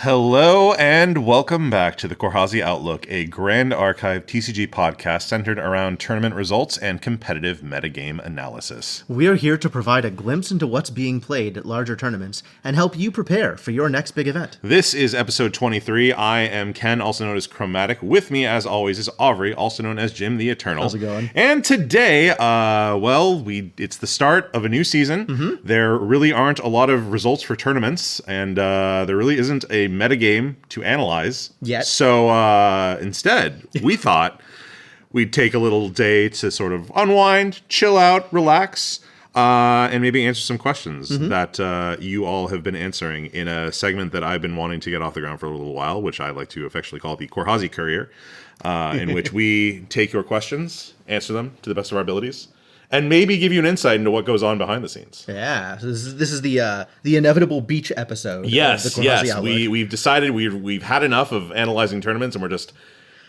Hello and welcome back to the Corhazi Outlook, a Grand Archive TCG podcast centered around tournament results and competitive metagame analysis. We are here to provide a glimpse into what's being played at larger tournaments and help you prepare for your next big event. This is episode 23. I am Ken, also known as Chromatic. With me, as always, is Aubrey, also known as Jim the Eternal. How's it going? And today, it's the start of a new season. Mm-hmm. There really aren't a lot of results for tournaments, and there really isn't a metagame to analyze yet. So instead, we thought we'd take a little day to sort of unwind, chill out, relax, and maybe answer some questions that you all have been answering in a segment that I've been wanting to get off the ground for a little while, which I like to affectionately call the Corhazi Courier, in which we take your questions, answer them to the best of our abilities, and maybe give you an insight into what goes on behind the scenes. Yeah, so this is the inevitable beach episode. Yes, of the Corhazi Outlook. We've decided we've had enough of analyzing tournaments, and we're just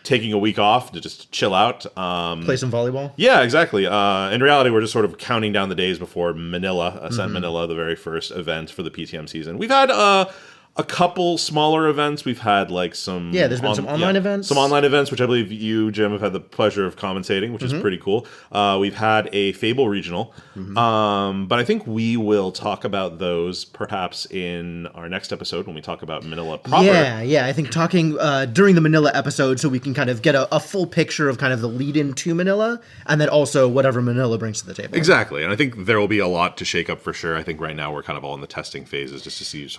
taking a week off to just chill out. Play some volleyball? Yeah, exactly. In reality, we're just sort of counting down the days before Manila, Ascent Manila, the very first event for the PTM season. We've had a couple smaller events. We've had like some... Yeah, there's been some online events. Some online events, which I believe you, Jim, have had the pleasure of commentating, which is pretty cool. We've had a Fable Regional. But I think we will talk about those perhaps in our next episode when we talk about Manila proper. Yeah. I think talking during the Manila episode so we can kind of get a full picture of kind of the lead-in to Manila, and then also whatever Manila brings to the table. Exactly. And I think there will be a lot to shake up for sure. I think right now we're kind of all in the testing phases just to see what's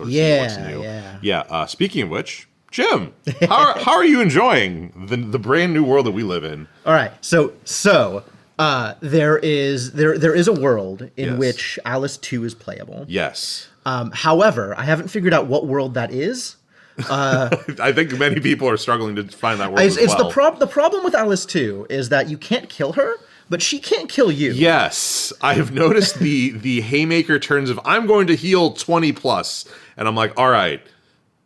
new. Yeah. Speaking of which, Jim, how are you enjoying the brand new world that we live in? All right. So there is a world in which Alice 2 is playable. Yes. However, I haven't figured out what world that is. I think many people are struggling to find that world as well. The problem with Alice 2 is that you can't kill her, but she can't kill you. Yes. I have noticed the haymaker turns of, I'm going to heal 20 plus. And I'm like, all right,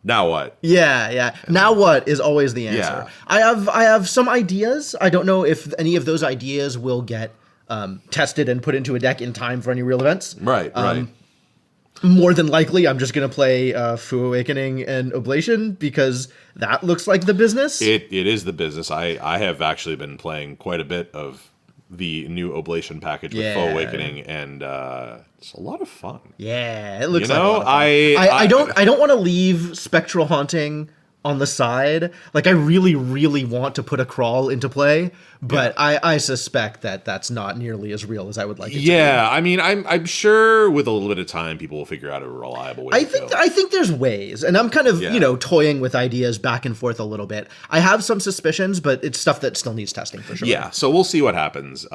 now what? Yeah. Now what is always the answer. Yeah. I have some ideas. I don't know if any of those ideas will get tested and put into a deck in time for any real events. Right. More than likely, I'm just going to play Fu Awakening and Oblation because that looks like the business. It is the business. I have actually been playing quite a bit of the new Oblation package with Fu Awakening, and it's a lot of fun. Yeah, it looks like a lot of fun. I don't want to leave Spectral Haunting on the side. Like, I really, really want to put a crawl into play, but I suspect that that's not nearly as real as I would like it to be. I mean, I'm sure with a little bit of time, people will figure out a reliable way to go. I think there's ways, and I'm kind of, toying with ideas back and forth a little bit. I have some suspicions, but it's stuff that still needs testing for sure. Yeah, so we'll see what happens.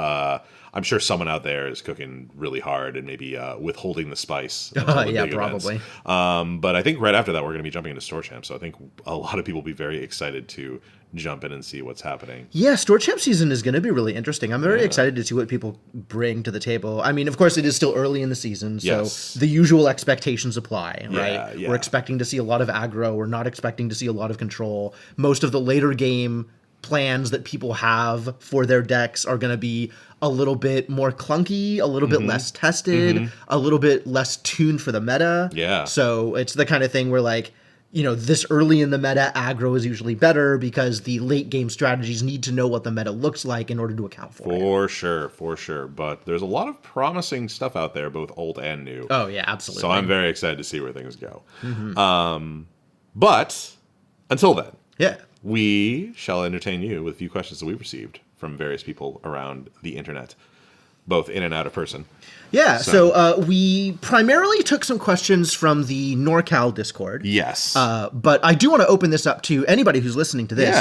I'm sure someone out there is cooking really hard and maybe withholding the spice. Yeah, probably. But I think right after that, we're going to be jumping into Store Champ. So I think a lot of people will be very excited to jump in and see what's happening. Yeah, Store Champ season is going to be really interesting. I'm very excited to see what people bring to the table. I mean, of course, it is still early in the season, so the usual expectations apply, right? Yeah. We're expecting to see a lot of aggro. We're not expecting to see a lot of control. Most of the later game plans that people have for their decks are going to be a little bit more clunky, a little bit less tested, a little bit less tuned for the meta. Yeah. So it's the kind of thing where, like, this early in the meta, aggro is usually better because the late game strategies need to know what the meta looks like in order to account for it. For sure. But there's a lot of promising stuff out there, both old and new. Oh, yeah, absolutely. So I'm very excited to see where things go. But until then, we shall entertain you with a few questions that we've received from various people around the internet, both in and out of person. Yeah, so we primarily took some questions from the NorCal Discord. Yes. But I do want to open this up to anybody who's listening to this,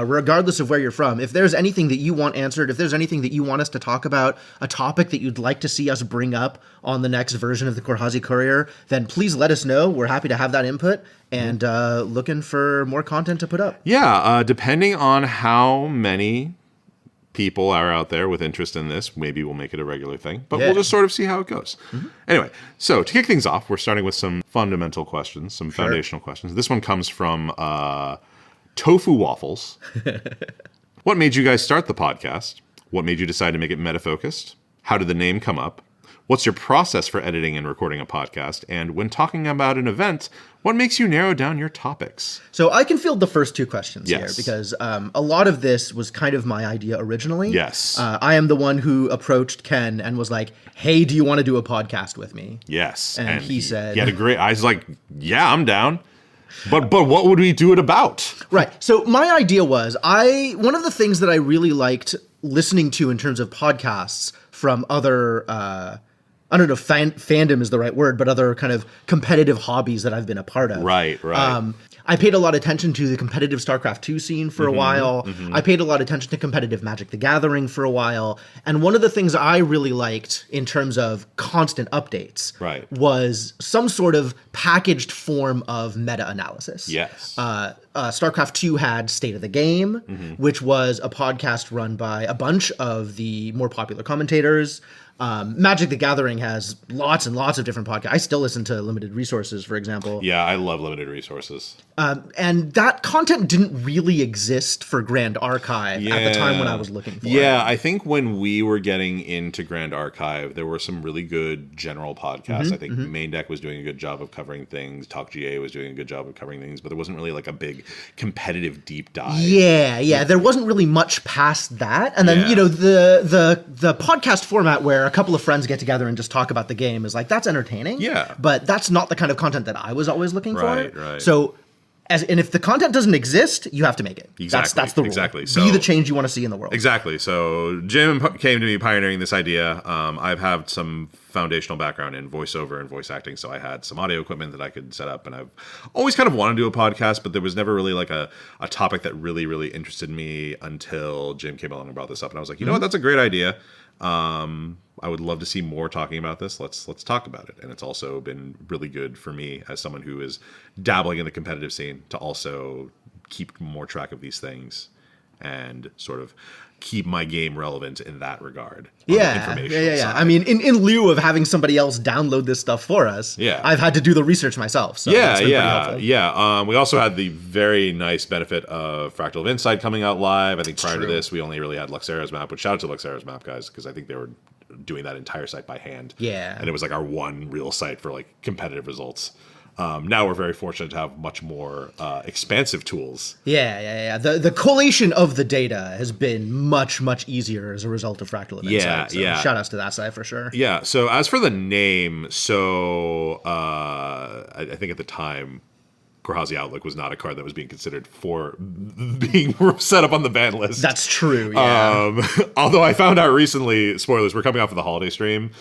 regardless of where you're from. If there's anything that you want answered, if there's anything that you want us to talk about, a topic that you'd like to see us bring up on the next version of the Corhazi Courier, then please let us know. We're happy to have that input and looking for more content to put up. Yeah, depending on how many people are out there with interest in this, maybe we'll make it a regular thing, but we'll just sort of see how it goes. Anyway, so to kick things off, we're starting with some fundamental questions, some foundational questions. This one comes from Tofu Waffles. What made you guys start the podcast? What made you decide to make it meta-focused? How did the name come up? What's your process for editing and recording a podcast? And when talking about an event, what makes you narrow down your topics? So I can field the first two questions here Yes. because a lot of this was kind of my idea originally. Yes. I am the one who approached Ken and was like, hey, do you want to do a podcast with me? Yes. And he said... He had a great... I was like, yeah, I'm down. But what would we do it about? Right. So my idea was one of the things that I really liked listening to in terms of podcasts from other, I don't know if fandom is the right word, but other kind of competitive hobbies that I've been a part of. Right. I paid a lot of attention to the competitive StarCraft 2 scene for a while. I paid a lot of attention to competitive Magic the Gathering for a while. And one of the things I really liked in terms of constant updates was some sort of packaged form of meta-analysis. Yes. StarCraft 2 had State of the Game, which was a podcast run by a bunch of the more popular commentators. Magic the Gathering has lots and lots of different podcasts. I still listen to Limited Resources, for example. Yeah, I love Limited Resources. And that content didn't really exist for Grand Archive at the time when I was looking for it. Yeah, I think when we were getting into Grand Archive, there were some really good general podcasts. I think Main Deck was doing a good job of covering things. Talk GA was doing a good job of covering things, but there wasn't really like a big competitive deep dive. Yeah. There wasn't really much past that. And then, the podcast format where a couple of friends get together and just talk about the game is like, that's entertaining. Yeah. But that's not the kind of content that I was always looking for. Right. So, and if the content doesn't exist, you have to make it. Exactly. That's the rule. Exactly. Be So, the change you want to see in the world. Exactly. So Jim came to me pioneering this idea. I've had some foundational background in voiceover and voice acting, so I had some audio equipment that I could set up, and I've always kind of wanted to do a podcast, but there was never really like a topic that really, really interested me until Jim came along and brought this up, and I was like, you know what, that's a great idea. I would love to see more talking about this. Let's talk about it. And it's also been really good for me as someone who is dabbling in the competitive scene to also keep more track of these things and sort of keep my game relevant in that regard. Yeah. I mean, in lieu of having somebody else download this stuff for us, I've had to do the research myself. So that's been pretty helpful. We also had the very nice benefit of Fractal of Insight coming out live. I think prior to this, we only really had Luxera's map, which shout out to Luxera's map, guys, because I think they were doing that entire site by hand. Yeah. And it was like our one real site for like competitive results. Now we're very fortunate to have much more expansive tools. Yeah. The collation of the data has been much, much easier as a result of Fractal of Insight. So shout outs to that side for sure. Yeah. So as for the name, I think at the time, Corhazi Outlook was not a card that was being considered for being set up on the ban list. That's true, yeah. Although I found out recently, spoilers, we're coming off of the holiday stream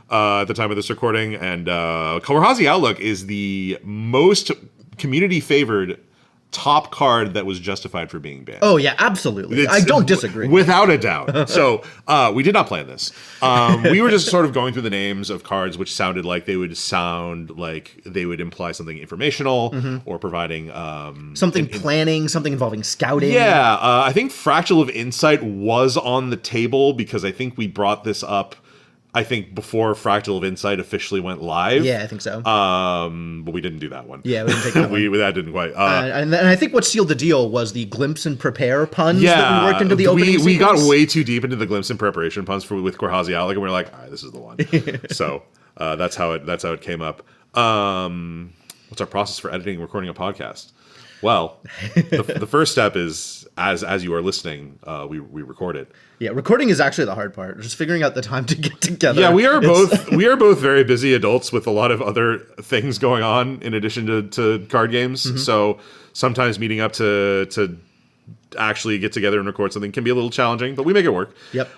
at the time of this recording, and Corhazi Outlook is the most community-favored top card that was justified for being banned. Oh, yeah, absolutely. I don't disagree. Without a doubt. So we did not plan this. We were just sort of going through the names of cards which sounded like they would imply something informational or providing... something planning, something involving scouting. Yeah, I think Fractal of Insight was on the table because I think we brought this up before Fractal of Insight officially went live. Yeah, I think so. But we didn't do that one. Yeah, we didn't take that one. That didn't quite. And I think what sealed the deal was the glimpse and prepare puns that we worked into the opening sequence. We got way too deep into the glimpse and preparation puns with Corhazi Outlook, and we were like, all right, this is the one. So that's how it came up. What's our process for editing and recording a podcast? Well, the first step is as you are listening, we record it. Yeah, recording is actually the hard part. Just figuring out the time to get together. Yeah, we are both very busy adults with a lot of other things going on in addition to card games. So sometimes meeting up to actually get together and record something can be a little challenging, but we make it work. Yep.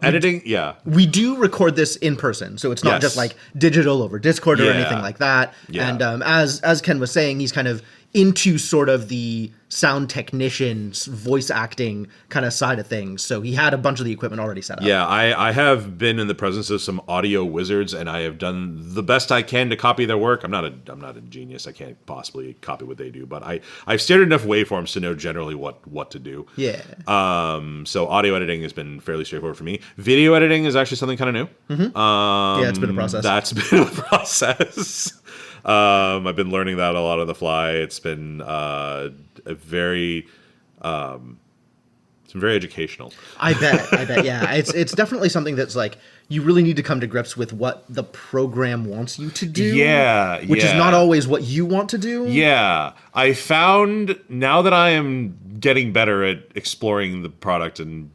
Editing, we do record this in person, so it's not just like digital over Discord or anything like that. Yeah. And as Ken was saying, he's kind of into sort of the sound technician's voice acting kind of side of things. So he had a bunch of the equipment already set up. Yeah, I have been in the presence of some audio wizards, and I have done the best I can to copy their work. I'm not a genius. I can't possibly copy what they do, but I've stared at enough waveforms to know generally what to do. Yeah. So audio editing has been fairly straightforward for me. Video editing is actually something kind of new. Yeah, it's been a process. That's been a process. I've been learning that a lot on the fly. It's been a very It's very educational. I bet. Yeah, it's definitely something that's like you really need to come to grips with what the program wants you to do. Yeah, which is not always what you want to do. Yeah, I found now that I am getting better at exploring the product and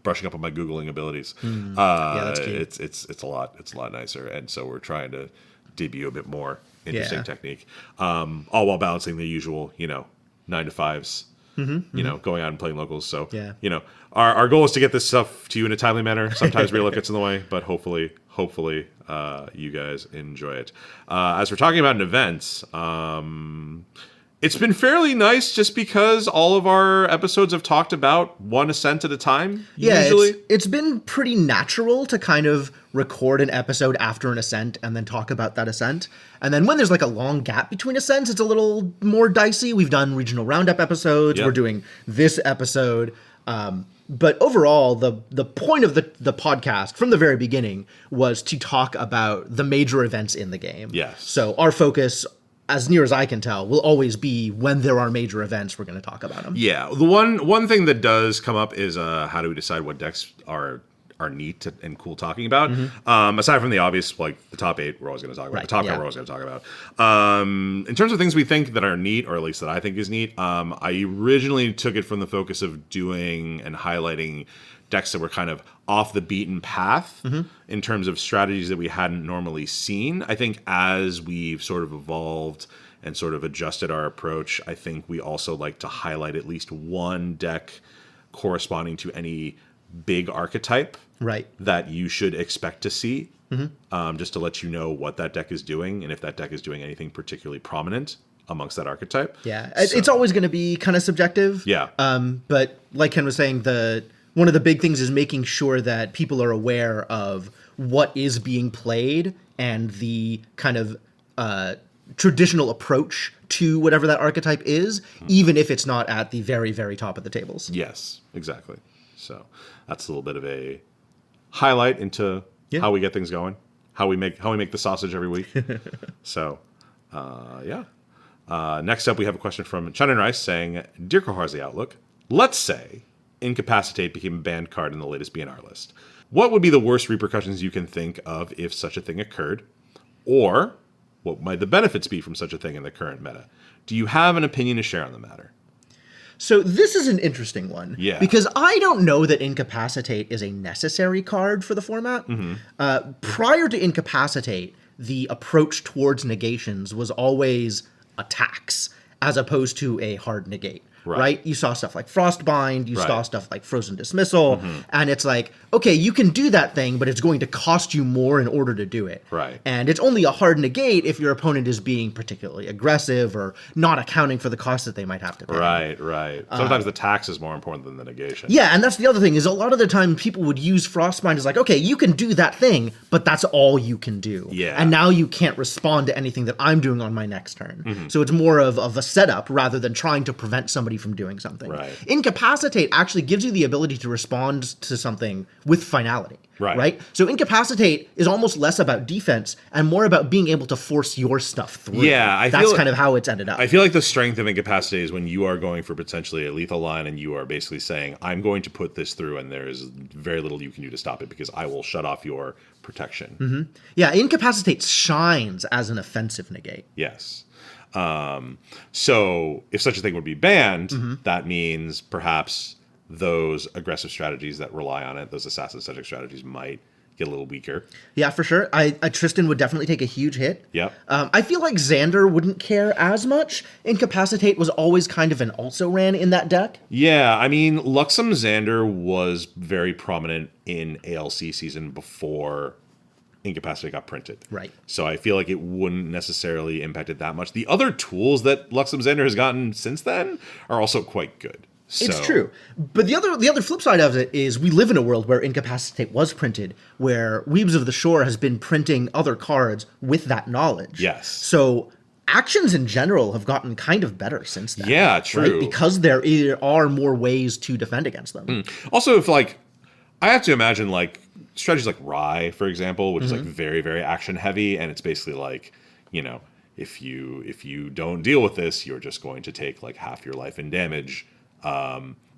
brushing up on my Googling abilities. Yeah, that's cute. It's a lot nicer, and so we're trying to debut a bit more interesting technique, all while balancing the usual 9 to 5s. Going out and playing locals. So, our goal is to get this stuff to you in a timely manner. Sometimes real life gets in the way, but hopefully, you guys enjoy it. As we're talking about events, it's been fairly nice just because all of our episodes have talked about one Ascent at a time. Yeah, usually. It's been pretty natural to kind of record an episode after an Ascent and then talk about that Ascent. And then when there's like a long gap between Ascents, it's a little more dicey. We've done regional roundup episodes. Yep. We're doing this episode. But overall, the point of the podcast from the very beginning was to talk about the major events in the game. Yes. So our focus, as near as I can tell, will always be when there are major events, we're going to talk about them. Yeah. The one thing that does come up is how do we decide what decks are neat and cool talking about? Aside from the obvious, like the top 8, we're always going to talk about. The top 10, we're always going to talk about. In terms of things we think that are neat, or at least that I think is neat, I originally took it from the focus of doing and highlighting decks that were kind of off the beaten path in terms of strategies that we hadn't normally seen. I think as we've sort of evolved and sort of adjusted our approach, I think we also like to highlight at least one deck corresponding to any big archetype that you should expect to see, just to let you know what that deck is doing and if that deck is doing anything particularly prominent amongst that archetype. Yeah, so it's always going to be kind of subjective. Yeah. But like Ken was saying, one of the big things is making sure that people are aware of what is being played and the kind of traditional approach to whatever that archetype is, even if it's not at the very, very top of the tables. Yes, exactly. So that's a little bit of a highlight into how we get things going, how we make the sausage every week. So, next up we have a question from Chun and Rice saying, "Dear Corhazi Outlook, let's say Incapacitate became a banned card in the latest BNR list. What would be the worst repercussions you can think of if such a thing occurred? Or what might the benefits be from such a thing in the current meta? Do you have an opinion to share on the matter?" So this is an interesting one. Yeah. Because I don't know that Incapacitate is a necessary card for the format. Prior to Incapacitate, the approach towards negations was always attacks as opposed to a hard negate. Right? You saw stuff like Frostbind, you saw stuff like Frozen Dismissal, and it's like, okay, you can do that thing, but it's going to cost you more in order to do it. Right. And it's only a hard negate if your opponent is being particularly aggressive or not accounting for the cost that they might have to pay. Right. Sometimes the tax is more important than the negation. Yeah, and that's the other thing, is a lot of the time people would use Frostbind as like, okay, you can do that thing, but that's all you can do. Yeah. And now you can't respond to anything that I'm doing on my next turn. So it's more of a setup rather than trying to prevent somebody from doing something. Right. Incapacitate actually gives you the ability to respond to something with finality. Right? So Incapacitate is almost less about defense and more about being able to force your stuff through. Yeah, that's kind of how it's ended up. I feel like the strength of Incapacitate is when you are going for potentially a lethal line and you are basically saying, I'm going to put this through and there is very little you can do to stop it because I will shut off your protection. Yeah, Incapacitate shines as an offensive negate. Yes. So if such a thing would be banned, that means perhaps those aggressive strategies that rely on it, those assassin-centric strategies, might get a little weaker. Yeah, for sure. Tristan would definitely take a huge hit. Yep. I feel like Xander wouldn't care as much. Incapacitate was always kind of an also-ran in that deck. Yeah, I mean, Luxem Xander was very prominent in ALC season before Incapacitate got printed. Right. So I feel like it wouldn't necessarily impact it that much. The other tools that Luxem Xander has gotten since then are also quite good. It's true. But the other flip side of it is we live in a world where Incapacitate was printed, where Weebs of the Shore has been printing other cards with that knowledge. Yes. So actions in general have gotten kind of better since then. Yeah, true. Right? Because there are more ways to defend against them. Also, if I have to imagine strategies like Rye, for example, which is very, very action heavy, and it's basically if you don't deal with this, you're just going to take half your life in damage.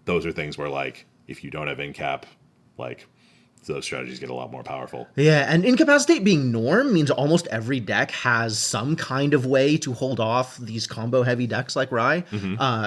those are things where, like, if you don't have incap, like, those strategies get a lot more powerful. Yeah, and incapacitate being norm means almost every deck has some kind of way to hold off these combo-heavy decks like Rye.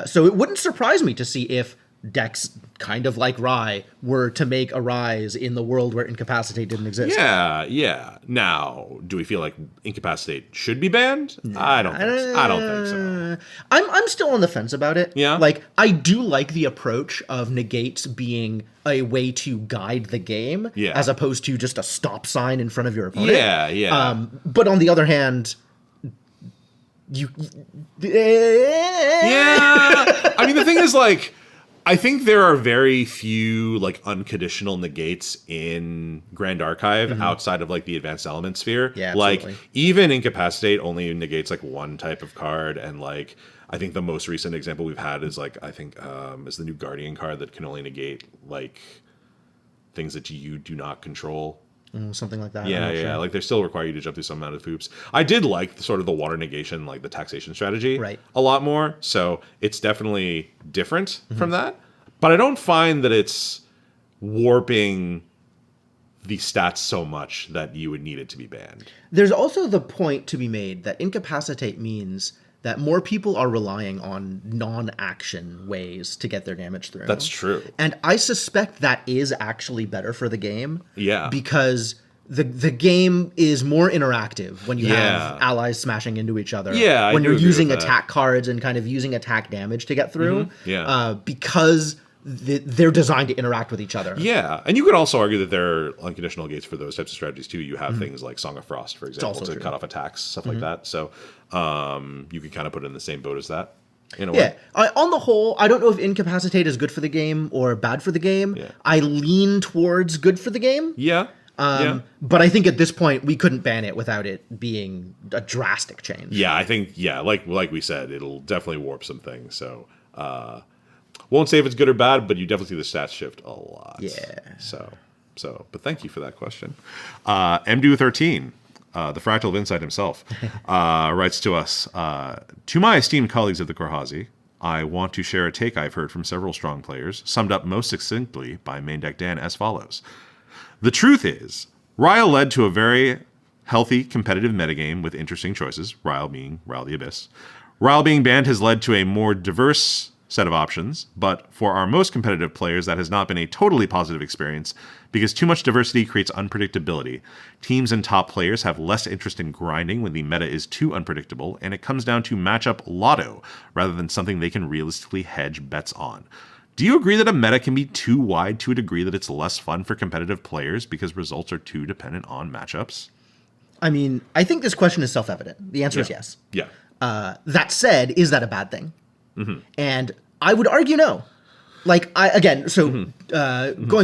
So it wouldn't surprise me to see if decks kind of like Rye were to make a rise in the world where incapacitate didn't exist. Yeah. Now, do we feel like incapacitate should be banned? I don't think so. I'm still on the fence about it. Yeah. Like, I do like the approach of negates being a way to guide the game, as opposed to just a stop sign in front of your opponent. Yeah. But on the other hand, yeah. I mean, the thing is, like, I think there are very few, like, unconditional negates in Grand Archive outside of, like, the advanced element sphere. Yeah, like, absolutely. even incapacitate only negates, like, one type of card, and, like, I think the most recent example we've had is, like, I think is the new Guardian card that can only negate, like, things that you do not control. Something like that. Yeah. Like, they still require you to jump through some amount of hoops. I did like sort of the water negation, like the taxation strategy, a lot more. So it's definitely different from that. But I don't find that it's warping the stats so much that you would need it to be banned. There's also the point to be made that incapacitate means that more people are relying on non-action ways to get their damage through. That's true. And I suspect that is actually better for the game. Yeah. Because the game is more interactive when you have allies smashing into each other. Yeah, when you're using attack cards and kind of using attack damage to get through. Because they're designed to interact with each other. Yeah, and you could also argue that there are unconditional gates for those types of strategies too. You have things like Song of Frost, for example, to cut off attacks, stuff like that. So you could kind of put it in the same boat as that, in a way. On the whole, I don't know if incapacitate is good for the game or bad for the game. Yeah. I lean towards good for the game. But I think at this point we couldn't ban it without it being a drastic change. Yeah, I think like we said, it'll definitely warp some things. So won't say if it's good or bad, but you definitely see the stats shift a lot. Yeah. So but thank you for that question. MDU13, the Fractal of Insight himself, writes to us, to my esteemed colleagues of the Corhazi, I want to share a take I've heard from several strong players, summed up most succinctly by Main Deck Dan as follows. The truth is, Ryle led to a very healthy, competitive metagame with interesting choices, Ryle being Ryle the Abyss. Ryle being banned has led to a more diverse set of options, but for our most competitive players, that has not been a totally positive experience because too much diversity creates unpredictability. Teams and top players have less interest in grinding when the meta is too unpredictable, and it comes down to matchup lotto rather than something they can realistically hedge bets on. Do you agree that a meta can be too wide to a degree that it's less fun for competitive players because results are too dependent on matchups? I mean, I think this question is self-evident. The answer is yes. Yeah. That said, is that a bad thing? And I would argue no. Like, going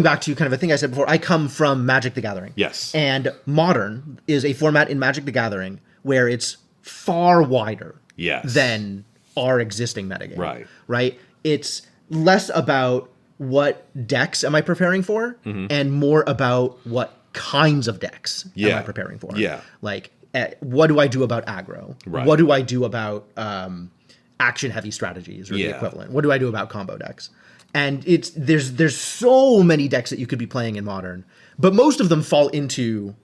back to kind of a thing I said before, I come from Magic the Gathering. Yes. And Modern is a format in Magic the Gathering where it's far wider than our existing metagame. Right? It's less about what decks am I preparing for and more about what kinds of decks am I preparing for. Like, what do I do about aggro? What do I do about action-heavy strategies or the equivalent? What do I do about combo decks? And there's so many decks that you could be playing in Modern, but most of them fall into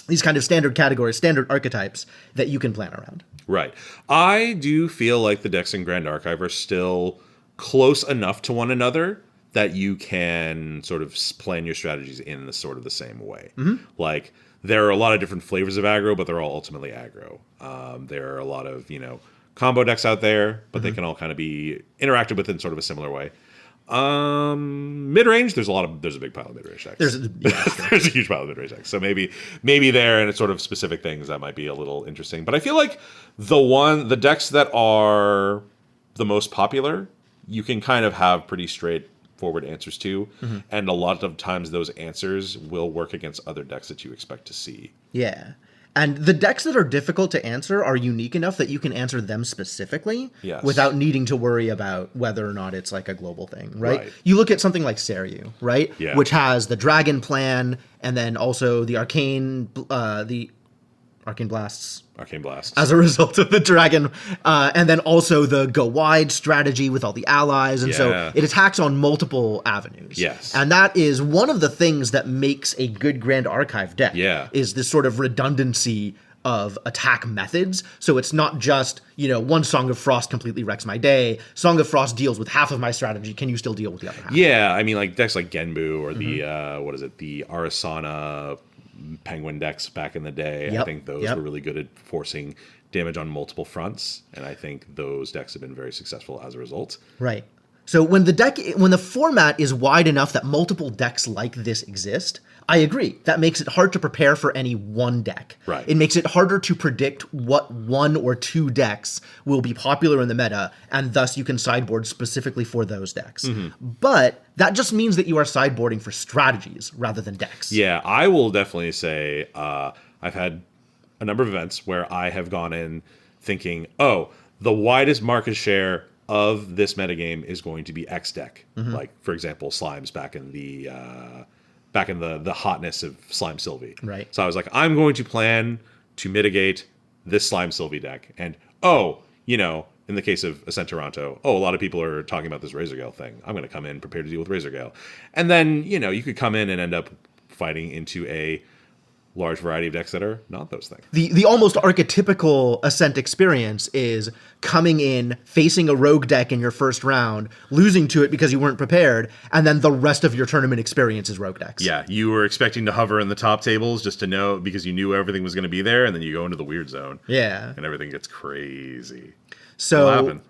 these kind of standard categories, standard archetypes that you can plan around. Right. I do feel like the decks in Grand Archive are still close enough to one another that you can sort of plan your strategies in the sort of the same way. Like, there are a lot of different flavors of aggro, but they're all ultimately aggro. There are a lot of, combo decks out there, but they can all kind of be interacted with in sort of a similar way. Mid-range, there's a big pile of mid-range decks. There's a huge pile of mid-range decks. So maybe there, and it's sort of specific things that might be a little interesting. But I feel like the decks that are the most popular, you can kind of have pretty straightforward answers to, and a lot of times those answers will work against other decks that you expect to see. Yeah. And the decks that are difficult to answer are unique enough that you can answer them specifically without needing to worry about whether or not it's like a global thing, right? You look at something like Seiryu, right? Which has the dragon plan and then also the arcane, Arcane Blasts. Arcane Blasts. As a result of the dragon. And then also the go wide strategy with all the allies. And so it attacks on multiple avenues. Yes. And that is one of the things that makes a good Grand Archive deck. Yeah. Is this sort of redundancy of attack methods. So it's not just, one Song of Frost completely wrecks my day. Song of Frost deals with half of my strategy. Can you still deal with the other half? Yeah, I mean, like decks like Genbu or the, the Arasana Penguin decks back in the day. I think those were really good at forcing damage on multiple fronts. And I think those decks have been very successful as a result. Right. So when the format is wide enough that multiple decks like this exist, I agree. That makes it hard to prepare for any one deck. Right. It makes it harder to predict what one or two decks will be popular in the meta, and thus you can sideboard specifically for those decks. But that just means that you are sideboarding for strategies rather than decks. Yeah, I will definitely say I've had a number of events where I have gone in thinking, the widest market share of this metagame is going to be X deck. Like, for example, Slimes back in the hotness of Slime Sylvie. Right. So I was like, I'm going to plan to mitigate this Slime Sylvie deck. And, in the case of Ascent Toronto, a lot of people are talking about this Razorgale thing. I'm going to come in prepared to deal with Razorgale. And then, you could come in and end up fighting into a large variety of decks that are not those things. The almost archetypical Ascent experience is coming in, facing a rogue deck in your first round, losing to it because you weren't prepared, and then the rest of your tournament experience is rogue decks. Yeah, you were expecting to hover in the top tables just to know because you knew everything was going to be there, and then you go into the weird zone. Yeah. And everything gets crazy. So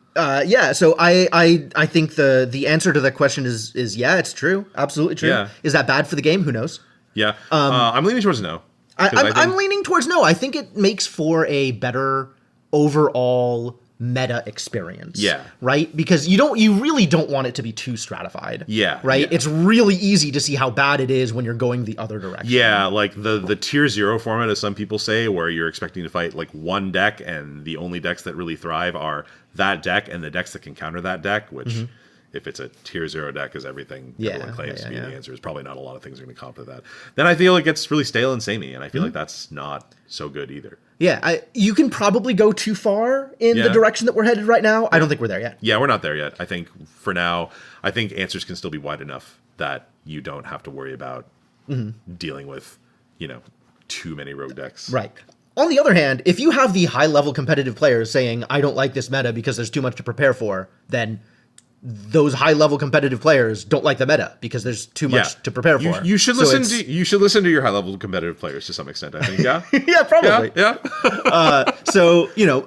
so I think the answer to that question is yeah, it's true. Absolutely true. Yeah. Is that bad for the game? Who knows? Yeah. I'm leaning towards no. I'm leaning towards no. I think it makes for a better overall meta experience. Yeah. Right? Because you really don't want it to be too stratified. Yeah. Right? Yeah. It's really easy to see how bad it is when you're going the other direction. Yeah, like the tier 0 format, as some people say, where you're expecting to fight like one deck and the only decks that really thrive are that deck and the decks that can counter that deck, which if it's a tier 0 deck is everything everyone claims to be the answer, is probably not a lot of things are going to comp to that. Then I feel it gets really stale and samey, and I feel like that's not so good either. Yeah, you can probably go too far in the direction that we're headed right now. I don't think we're there yet. Yeah, we're not there yet. I think for now, answers can still be wide enough that you don't have to worry about dealing with, too many rogue decks. Right. On the other hand, if you have the high-level competitive players saying, I don't like this meta because there's too much to prepare for, then those high-level competitive players don't like the meta because there's too much to prepare for. You should listen to your high-level competitive players to some extent, I think. Yeah. Yeah, probably. Yeah.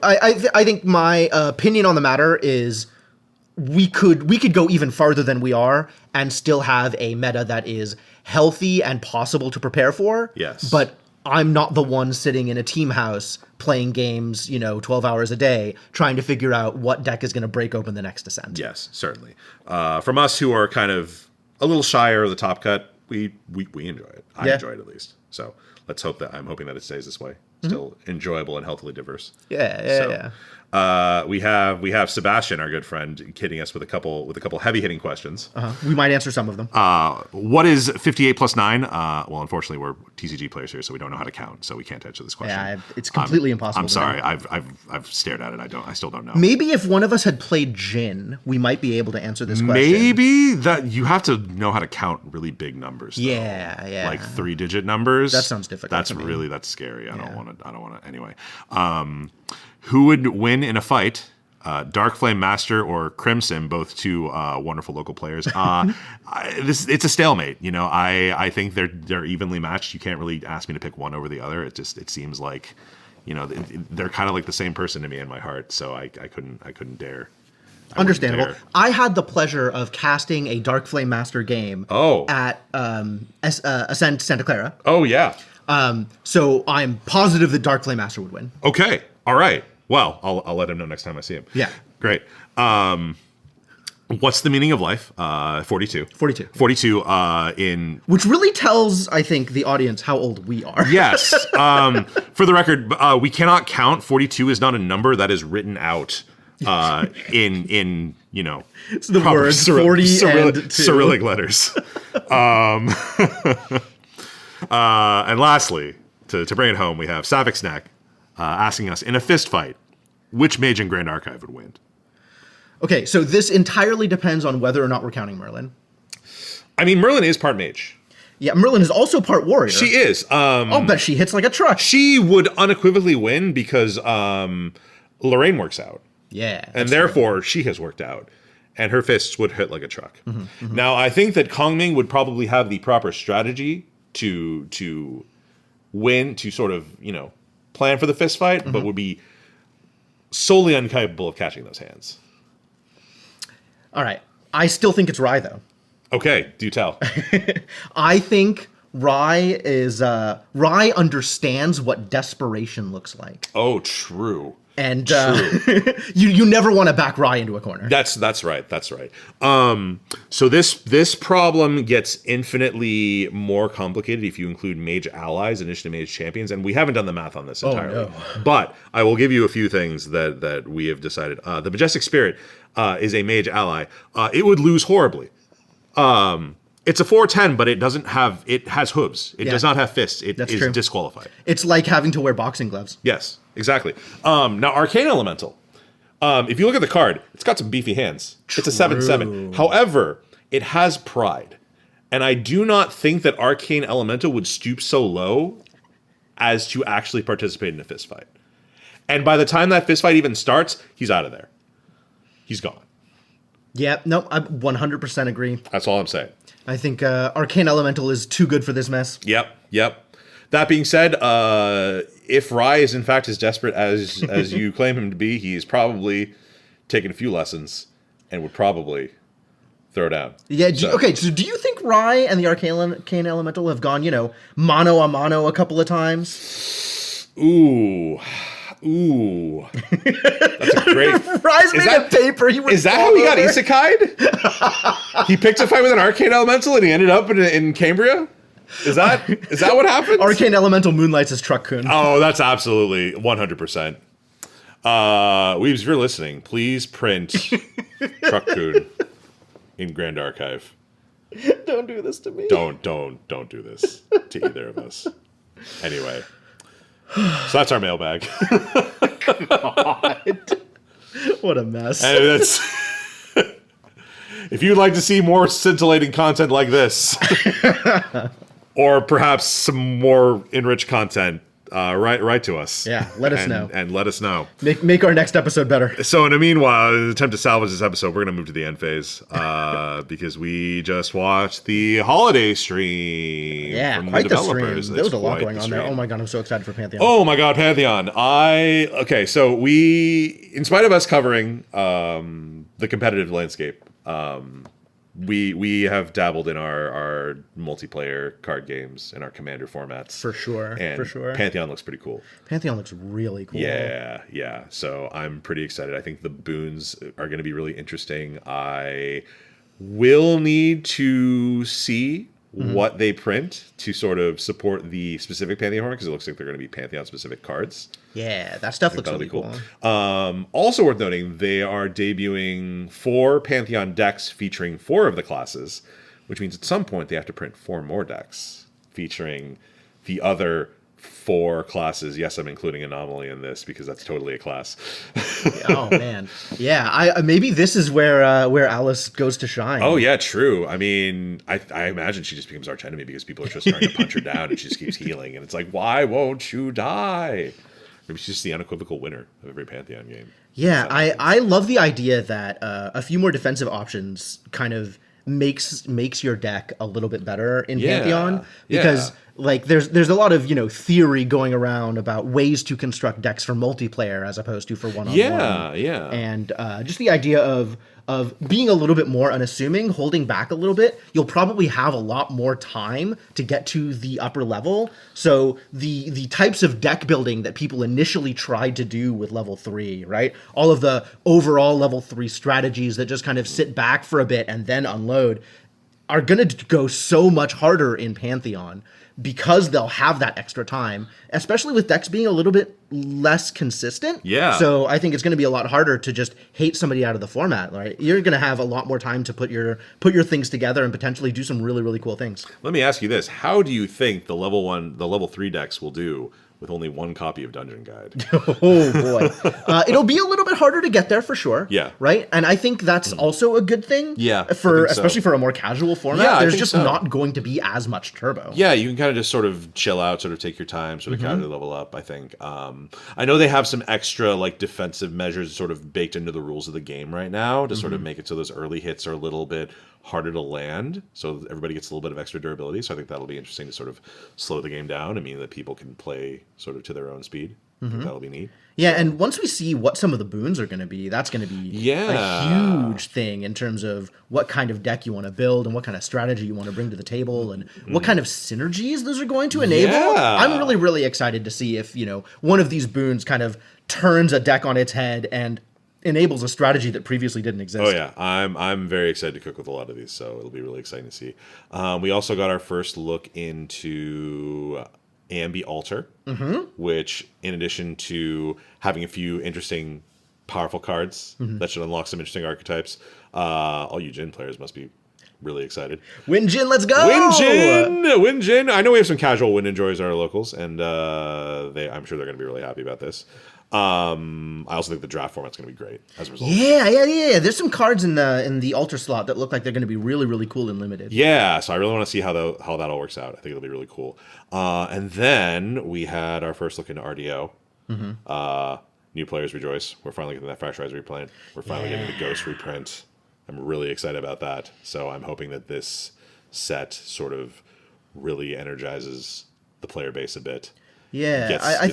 I think my opinion on the matter is we could go even farther than we are and still have a meta that is healthy and possible to prepare for. Yes. But I'm not the one sitting in a team house playing games, 12 hours a day, trying to figure out what deck is going to break open the next Ascent. Yes, certainly. From us who are kind of a little shyer of the top cut, we enjoy it. I enjoy it at least. So I'm hoping that it stays this way. Still enjoyable and healthily diverse. Yeah. We have Sebastian, our good friend, hitting us with a couple heavy hitting questions. We might answer some of them. What is 58 plus 9? Well, unfortunately, we're TCG players here, so we don't know how to count, so we can't answer this question. Yeah, it's completely impossible. I'm sorry. I've stared at it. I still don't know. Maybe if one of us had played Jin, we might be able to answer this question. Maybe that you have to know how to count really big numbers. Though. Yeah. Like 3-digit numbers. That sounds difficult. That's scary. I don't want to. Anyway, who would win in a fight? Dark Flame Master or Crimson, both two wonderful local players. It's a stalemate. I think they're evenly matched. You can't really ask me to pick one over the other. It seems like, they're kind of like the same person to me in my heart. So I couldn't dare. Understandable. I had the pleasure of casting a Dark Flame Master game at Ascent Santa Clara. Oh yeah. So I'm positive that Dark Flame Master would win. Okay. All right. Well, I'll let him know next time I see him. Yeah. Great. What's the meaning of life? 42. 42. 42 in... Which really tells, I think, the audience how old we are. Yes. For the record, we cannot count. 42 is not a number that is written out in it's the words 40 and 2. Cyrillic letters. And lastly, to bring it home, we have Savic Snack. asking us, in a fist fight, which mage in Grand Archive would win? Okay, so this entirely depends on whether or not we're counting Merlin. I mean, Merlin is part mage. Yeah, Merlin is also part warrior. She is. I'll bet she hits like a truck. She would unequivocally win because Lorraine works out. Yeah. And therefore, she has worked out. And her fists would hit like a truck. Now, I think that Kongming would probably have the proper strategy to win, to sort of, plan for the fist fight, but would be solely incapable of catching those hands. All right. I still think it's Rye, though. Okay, do tell. I think Rye understands what desperation looks like. Oh, true. And you never want to back Rye into a corner. That's right. So this problem gets infinitely more complicated if you include mage allies, initiative mage champions, and we haven't done the math on this entirely. No. But I will give you a few things that we have decided. The Majestic Spirit is a mage ally. It would lose horribly. It's a 4/10, but it has hooves. It does not have fists. It is true. disqualified. It's like having to wear boxing gloves. Yes, exactly. Now, Arcane Elemental. If you look at the card, it's got some beefy hands. It's a 7/7. However, it has pride. And I do not think that Arcane Elemental would stoop so low as to actually participate in a fist fight. And by the time that fist fight even starts, he's out of there. He's gone. Yeah, no, I 100% agree. That's all I'm saying. I think Arcane Elemental is too good for this mess. Yep. That being said, if Rye is in fact as desperate as you claim him to be, he's probably taken a few lessons and would probably throw down. Yeah, so do you think Rye and the Arcane Elemental have gone, mano a mano a couple of times? Ooh. That's a great... Rye's made a paper. Is that how he got isekai'd? He picked a fight with an Arcane Elemental and he ended up in Cambria? Is that what happened? Arcane Elemental moonlights as Truck-kun. Oh, that's absolutely 100%. Weebs, if you're listening, please print Truck-kun in Grand Archive. Don't do this to me. Don't do this to either of us. Anyway. So that's our mailbag. God. What a mess. And that's if you'd like to see more scintillating content like this, or perhaps some more enriched content, write to us. Yeah, let us know. And let us know. Make our next episode better. So in the meanwhile, in an attempt to salvage this episode, we're going to move to the end phase because we just watched the holiday stream. Yeah, from quite the developers. There was a lot quite going on there. Oh my God, I'm so excited for Pantheon. Oh my God, Pantheon. So we, in spite of us covering the competitive landscape, we have dabbled in our multiplayer card games and our commander formats. For sure. Pantheon looks pretty cool. Pantheon looks really cool. Yeah. So I'm pretty excited. I think the boons are going to be really interesting. I will need to see what they print to sort of support the specific Pantheon because it looks like they're going to be Pantheon specific cards. Yeah, that stuff looks really cool. Also worth noting, they are debuting 4 Pantheon decks featuring 4 of the classes, which means at some point they have to print 4 more decks featuring the other 4 classes. Yes, I'm including Anomaly in this because that's totally a class. Oh man, yeah. Maybe this is where Alice goes to shine. Oh yeah, true. I mean, I imagine she just becomes archenemy because people are just trying to punch her down, and she just keeps healing, and it's like, why won't you die? Maybe she's just the unequivocal winner of every Pantheon game. Yeah, I love the idea that a few more defensive options kind of makes your deck a little bit better in Pantheon because like there's a lot of theory going around about ways to construct decks for multiplayer as opposed to for one-on-one. Yeah. And just the idea of being a little bit more unassuming, holding back a little bit, you'll probably have a lot more time to get to the upper level. So the types of deck building that people initially tried to do with level 3, right? All of the overall level 3 strategies that just kind of sit back for a bit and then unload are going to go so much harder in Pantheon because they'll have that extra time, especially with decks being a little bit less consistent. Yeah. So I think it's going to be a lot harder to just hate somebody out of the format, right? You're going to have a lot more time to put your things together and potentially do some really, really cool things. Let me ask you this. How do you think the level 3 decks will do with only one copy of Dungeon Guide. Oh boy, it'll be a little bit harder to get there for sure. Yeah. Right, and I think that's also a good thing. Yeah, especially for a more casual format. Yeah, there's just not going to be as much turbo. Yeah, you can kind of just sort of chill out, sort of take your time, sort of casually level up. I think. I know they have some extra like defensive measures sort of baked into the rules of the game right now to sort of make it so those early hits are a little bit harder to land, so everybody gets a little bit of extra durability. So I think that'll be interesting to sort of slow the game down. I mean, that people can play sort of to their own speed. I think that'll be neat. Yeah, and once we see what some of the boons are going to be, that's going to be a huge thing in terms of what kind of deck you want to build and what kind of strategy you want to bring to the table and what kind of synergies those are going to enable. Yeah. I'm really, really excited to see if, one of these boons kind of turns a deck on its head and enables a strategy that previously didn't exist. Oh yeah, I'm very excited to cook with a lot of these, so it'll be really exciting to see. We also got our first look into Ambi Altar, which, in addition to having a few interesting, powerful cards that should unlock some interesting archetypes, all you Jin players must be really excited. Win Jin, let's go! Win Jin! I know we have some casual Win enjoyers at our locals, and I'm sure they're going to be really happy about this. I also think the draft format's going to be great as a result. Yeah. There's some cards in the altar slot that look like they're going to be really, really cool and limited. Yeah, so I really want to see how that all works out. I think it'll be really cool. And then we had our first look into RDO. New players rejoice. We're finally getting that Fresh Rise reprint. We're finally getting the Ghost reprint. I'm really excited about that. So I'm hoping that this set sort of really energizes the player base a bit. Yeah, I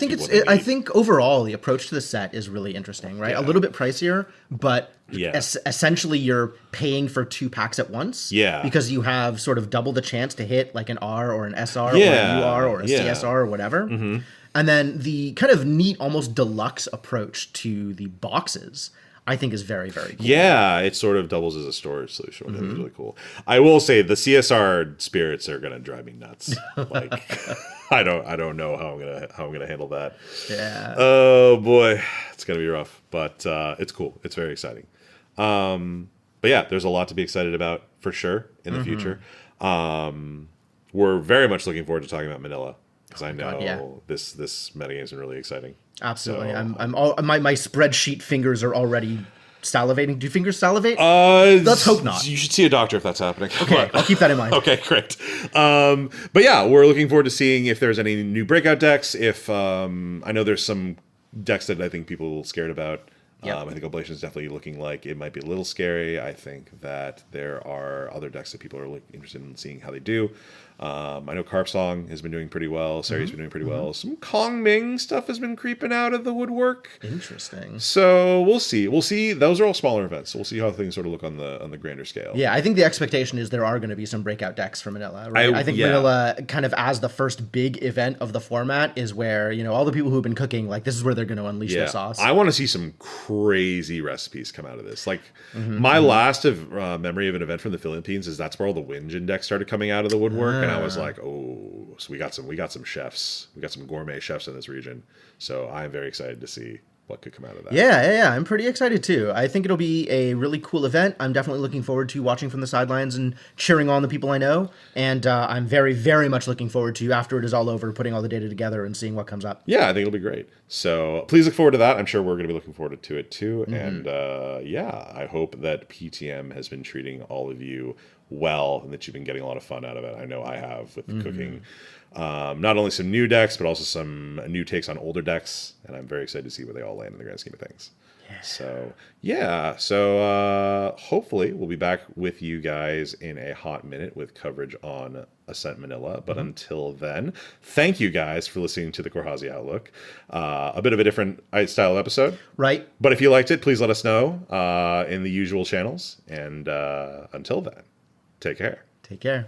think overall the approach to the set is really interesting, right? Yeah. A little bit pricier, but essentially you're paying for 2 packs at once. Yeah. Because you have sort of double the chance to hit like an R or an SR or an UR or a CSR or whatever. And then the kind of neat, almost deluxe approach to the boxes, I think, is very, very cool. Yeah, it sort of doubles as a storage solution, which is really cool. I will say the CSR spirits are gonna drive me nuts. Like, I don't know how I'm gonna handle that. Yeah. Oh boy, it's gonna be rough, but it's cool. It's very exciting. But yeah, there's a lot to be excited about for sure in the future. We're very much looking forward to talking about Manila, because I know this metagame is really exciting. Absolutely. So, my spreadsheet fingers are already salivating. Do fingers salivate? Let's hope not. You should see a doctor if that's happening. Okay, I'll keep that in mind. Okay, great. But yeah, we're looking forward to seeing if there's any new breakout decks. If I know there's some decks that I think people are scared about. Yep. I think Oblation is definitely looking like it might be a little scary. I think that there are other decks that people are interested in seeing how they do. I know Carp Song has been doing pretty well. Sari's been doing pretty well. Some Kong Ming stuff has been creeping out of the woodwork. Interesting. So we'll see. We'll see. Those are all smaller events. So we'll see how things sort of look on the grander scale. Yeah, I think the expectation is there are going to be some breakout decks for Manila. Right? I think Manila, kind of as the first big event of the format, is where all the people who've been cooking, like, this is where they're going to unleash their sauce. I want to see some crazy recipes come out of this. Like my last memory of an event from the Philippines is that's where all the Winjin decks started coming out of the woodwork, and I was like, oh, so we got some chefs, we got some gourmet chefs in this region. So I'm very excited to see what could come out of that. Yeah, I'm pretty excited too. I think it'll be a really cool event. I'm definitely looking forward to watching from the sidelines and cheering on the people I know. And I'm very, very much looking forward to, after it is all over, putting all the data together and seeing what comes up. Yeah, I think it'll be great. So please look forward to that. I'm sure we're going to be looking forward to it too. And I hope that PTM has been treating all of you well and that you've been getting a lot of fun out of it. I know I have with the cooking. Not only some new decks, but also some new takes on older decks, and I'm very excited to see where they all land in the grand scheme of things. So hopefully we'll be back with you guys in a hot minute with coverage on Ascent Manila. But until then, thank you guys for listening to the Corhazi Outlook. A bit of a different style episode, right? But if you liked it, please let us know in the usual channels. And until then, take care. Take care.